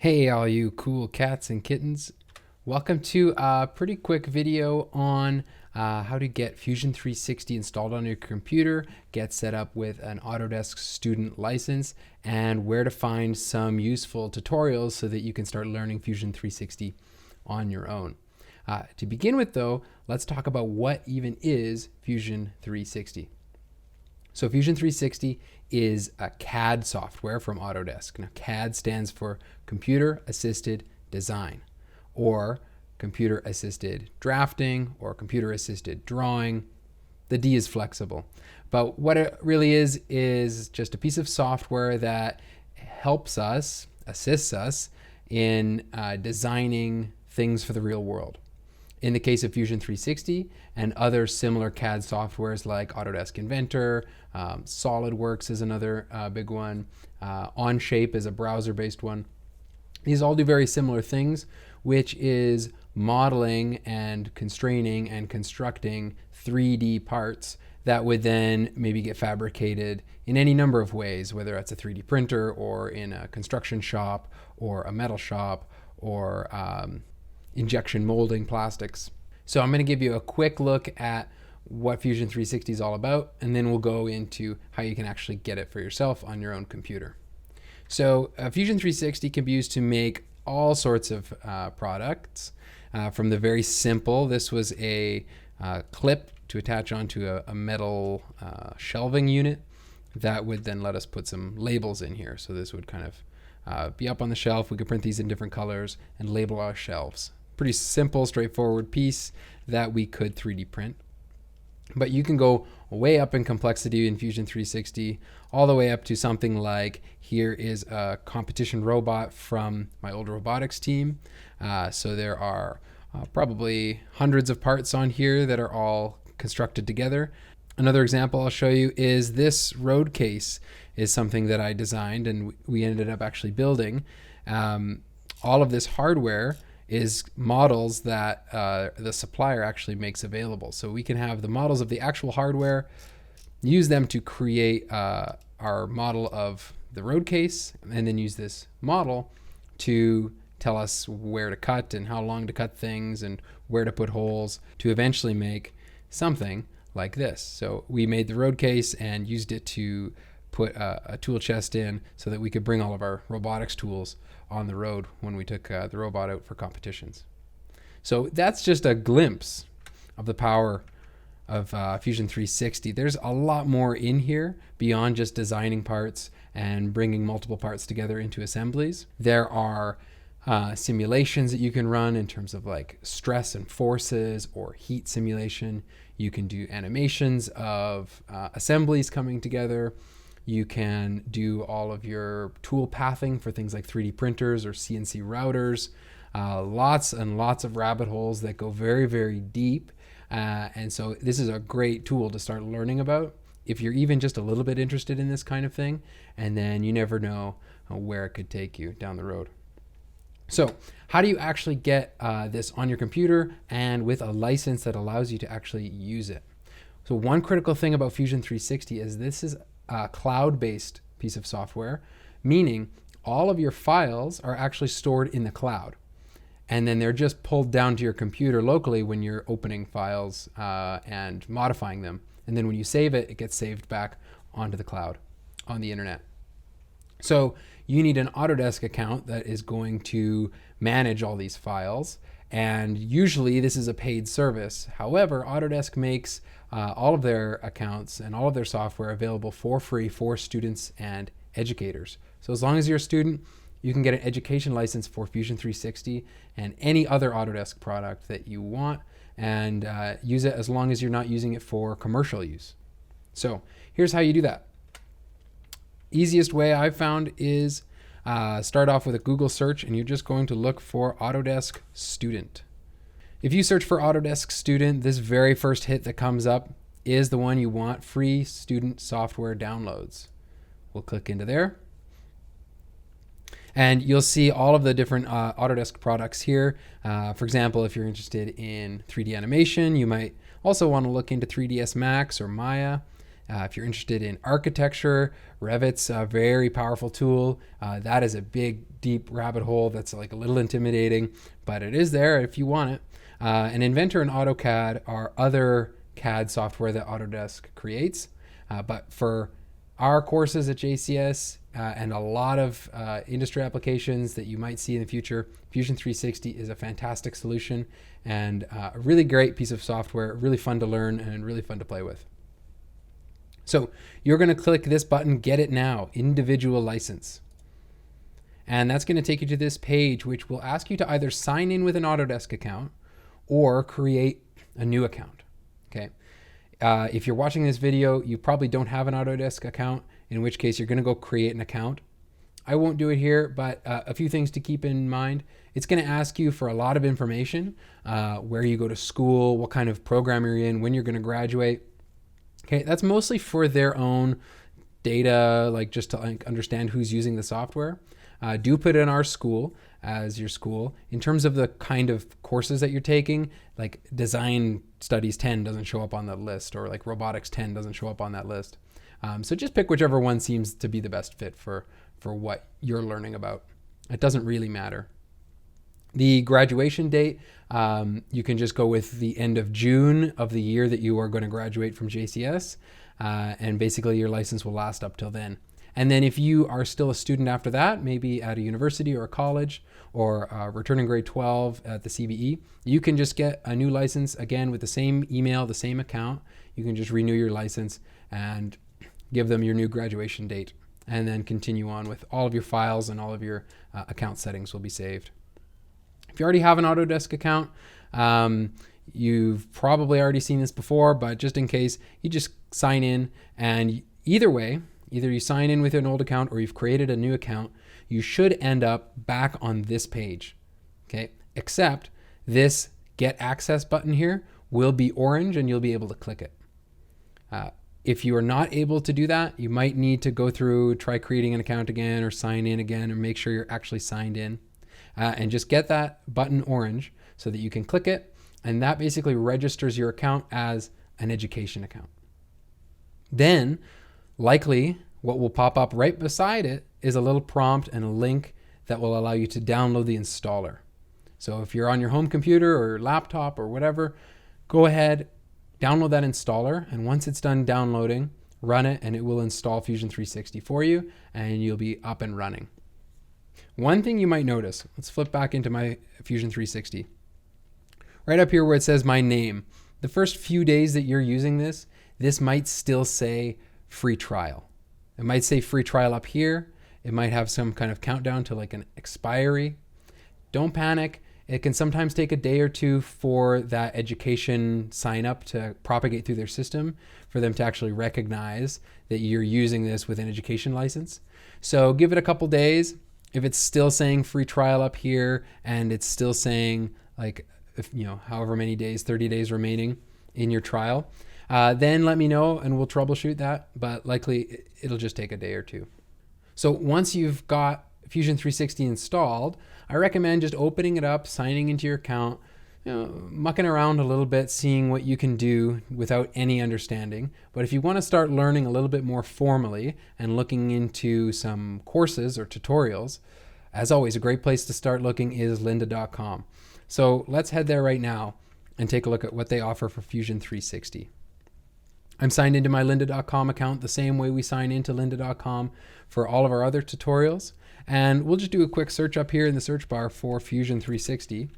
Hey, all you cool cats and kittens. Welcome to a pretty quick video on how to get Fusion 360 installed on your computer, get set up with an Autodesk student license, and where to find some useful tutorials so that you can start learning Fusion 360 on your own. To begin with, though, let's talk about what even is Fusion 360. So Fusion 360 is a CAD software from Autodesk. Now, CAD stands for Computer Assisted Design, or Computer Assisted Drafting, or Computer Assisted Drawing. The D is flexible. But what it really is just a piece of software that helps us, assists us in designing things for the real world. In the case of Fusion 360 and other similar CAD softwares like Autodesk Inventor, SolidWorks is another big one, Onshape is a browser-based one. These all do very similar things, which is modeling and constraining and constructing 3D parts that would then maybe get fabricated in any number of ways, whether it's a 3D printer or in a construction shop or a metal shop or injection molding plastics. So I'm going to give you a quick look at what Fusion 360 is all about, and then we'll go into how you can actually get it for yourself on your own computer. So Fusion 360 can be used to make all sorts of products, from the very simple. This was a clip to attach onto a metal shelving unit that would then let us put some labels in here. So this would kind of be up on the shelf. We could print these in different colors and label our shelves. Pretty simple, straightforward piece that we could 3D print. But you can go way up in complexity in Fusion 360, all the way up to something like, here is a competition robot from my old robotics team. So there are probably hundreds of parts on here that are all constructed together. Another example I'll show you is this road case is something that I designed and we ended up actually building. All of this hardware is models that the supplier actually makes available. So we can have the models of the actual hardware, use them to create our model of the road case, and then use this model to tell us where to cut and how long to cut things and where to put holes to eventually make something like this. So we made the road case and used it to put a tool chest in so that we could bring all of our robotics tools on the road when we took the robot out for competitions. So that's just a glimpse of the power of Fusion 360. There's a lot more in here beyond just designing parts and bringing multiple parts together into assemblies. There are simulations that you can run in terms of like stress and forces or heat simulation. You can do animations of assemblies coming together. You can do all of your tool pathing for things like 3D printers or CNC routers. Lots and lots of rabbit holes that go very, very deep. And so this is a great tool to start learning about if you're even just a little bit interested in this kind of thing. And then you never know where it could take you down the road. So how do you actually get this on your computer and with a license that allows you to actually use it? So one critical thing about Fusion 360 is this is a cloud-based piece of software, meaning all of your files are actually stored in the cloud. And then they're just pulled down to your computer locally when you're opening files and modifying them. And then when you save it, it gets saved back onto the cloud on the internet. So you need an Autodesk account that is going to manage all these files. And usually this is a paid service. However, Autodesk makes all of their accounts and all of their software available for free for students and educators. So as long as you're a student, you can get an education license for Fusion 360 and any other Autodesk product that you want, and use it as long as you're not using it for commercial use. So here's how you do that. Easiest way I've found is start off with a Google search, and you're just going to look for Autodesk Student. If you search for Autodesk Student, this very first hit that comes up is the one you want, free student software downloads. We'll click into there. And you'll see all of the different Autodesk products here. For example, if you're interested in 3D animation, you might also want to look into 3ds Max or Maya. If you're interested in architecture, Revit's a very powerful tool. That is a big, deep rabbit hole that's like a little intimidating, but it is there if you want it. And Inventor and AutoCAD are other CAD software that Autodesk creates. But for our courses at JCS and a lot of industry applications that you might see in the future, Fusion 360 is a fantastic solution and a really great piece of software, really fun to learn and really fun to play with. So you're going to click this button, Get It Now, Individual License. And that's going to take you to this page, which will ask you to either sign in with an Autodesk account or create a new account. Okay. If you're watching this video, you probably don't have an Autodesk account, in which case you're going to go create an account. I won't do it here, but a few things to keep in mind. It's going to ask you for a lot of information, where you go to school, what kind of program you're in, when you're going to graduate. Okay, that's mostly for their own data, like just to understand who's using the software. Do put in our school as your school. In terms of the kind of courses that you're taking, like Design Studies 10 doesn't show up on that list, or like Robotics 10 doesn't show up on that list. So just pick whichever one seems to be the best fit for what you're learning about. It doesn't really matter. The graduation date, you can just go with the end of June of the year that you are going to graduate from JCS, and basically your license will last up till then. And then if you are still a student after that, maybe at a university or a college, or returning grade 12 at the CBE, you can just get a new license again with the same email, the same account. You can just renew your license and give them your new graduation date, and then continue on with all of your files, and all of your account settings will be saved. If you already have an Autodesk account, you've probably already seen this before, but just in case, you just sign in, and either way, either you sign in with an old account or you've created a new account, you should end up back on this page, okay? Except this Get Access button here will be orange and you'll be able to click it. If you are not able to do that, you might need to go through, try creating an account again or sign in again, or make sure you're actually signed in. And just get that button orange so that you can click it, and that basically registers your account as an education account. Then likely what will pop up right beside it is a little prompt and a link that will allow you to download the installer. So if you're on your home computer or laptop or whatever, go ahead, download that installer, and once it's done downloading, run it, and it will install Fusion 360 for you, and you'll be up and running. One thing you might notice, let's flip back into my Fusion 360. Right up here where it says my name, the first few days that you're using this might still say free trial. It might say free trial up here. It might have some kind of countdown to like an expiry. Don't panic. It can sometimes take a day or two for that education sign up to propagate through their system, for them to actually recognize that you're using this with an education license. So give it a couple days. If it's still saying free trial up here, and it's still saying like, if, however many days, 30 days remaining in your trial, then let me know and we'll troubleshoot that, but likely it'll just take a day or two. So once you've got Fusion 360 installed, I recommend just opening it up, signing into your account, mucking around a little bit, seeing what you can do without any understanding. But if you want to start learning a little bit more formally and looking into some courses or tutorials, as always, a great place to start looking is lynda.com. So let's head there right now and take a look at what they offer for Fusion 360. I'm signed into my lynda.com account the same way we sign into lynda.com for all of our other tutorials. And we'll just do a quick search up here in the search bar for Fusion 360.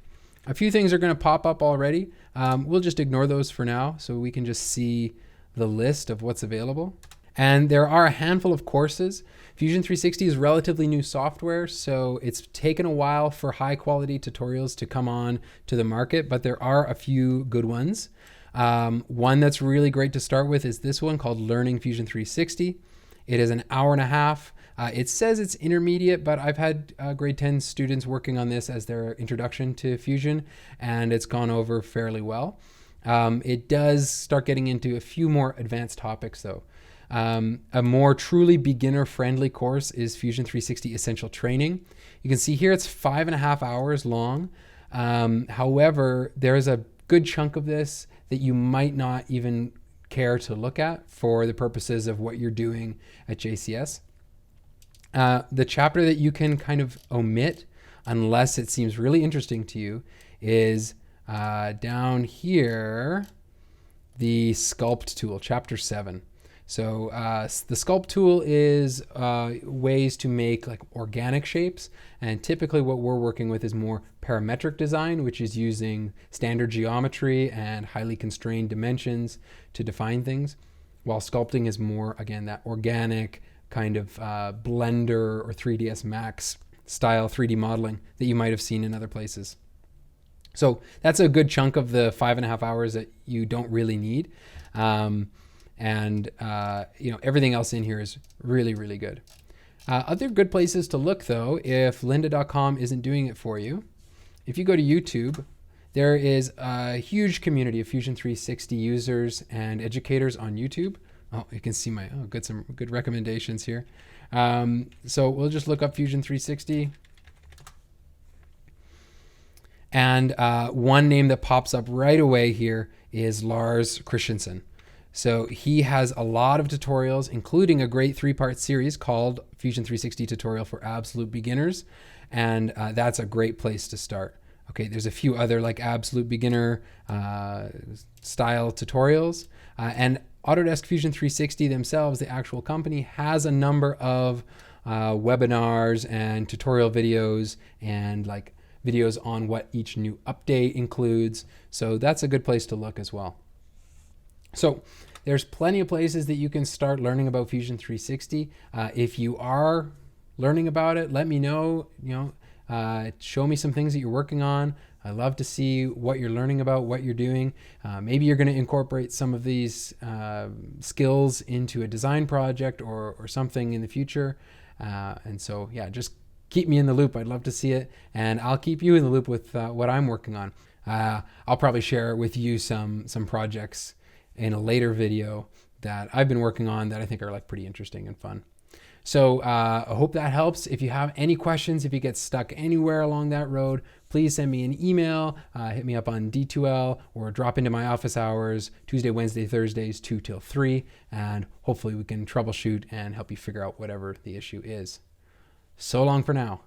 A few things are going to pop up already. We'll just ignore those for now so we can just see the list of what's available. And there are a handful of courses. Fusion 360 is relatively new software, so it's taken a while for high quality tutorials to come on to the market, but there are a few good ones. One that's really great to start with is this one called Learning Fusion 360. It is an hour and a half. It says it's intermediate, but I've had grade 10 students working on this as their introduction to Fusion, and it's gone over fairly well. It does start getting into a few more advanced topics though. A more truly beginner-friendly course is Fusion 360 Essential Training. You can see here it's 5.5 hours long. However, there is a good chunk of this that you might not even care to look at for the purposes of what you're doing at JCS. The chapter that you can kind of omit unless it seems really interesting to you is down here, the Sculpt tool, chapter 7. So the Sculpt tool is ways to make like organic shapes, and typically what we're working with is more parametric design, which is using standard geometry and highly constrained dimensions to define things, while sculpting is more, again, that organic kind of Blender or 3ds Max style 3D modeling that you might have seen in other places. So that's a good chunk of the 5.5 hours that you don't really need. Everything else in here is really, really good. Other good places to look, though, if lynda.com isn't doing it for you, if you go to YouTube, there is a huge community of Fusion 360 users and educators on YouTube. Oh, you can see some good recommendations here. So we'll just look up Fusion 360. And one name that pops up right away here is Lars Christensen. So he has a lot of tutorials, including a great 3-part series called Fusion 360 Tutorial for Absolute Beginners. And that's a great place to start. Okay, there's a few other like absolute beginner style tutorials. And Autodesk Fusion 360 themselves, the actual company, has a number of webinars and tutorial videos and like videos on what each new update includes. So that's a good place to look as well. So there's plenty of places that you can start learning about Fusion 360. If you are learning about it, let me know. Show me some things that you're working on. I love to see what you're learning about, what you're doing. Maybe you're going to incorporate some of these skills into a design project or something in the future. And so, yeah, just keep me in the loop. I'd love to see it. And I'll keep you in the loop with what I'm working on. I'll probably share with you some projects in a later video that I've been working on that I think are like pretty interesting and fun. So I hope that helps. If you have any questions, if you get stuck anywhere along that road, please send me an email, hit me up on D2L, or drop into my office hours Tuesday, Wednesday, Thursdays, 2 till 3, and hopefully we can troubleshoot and help you figure out whatever the issue is. So long for now.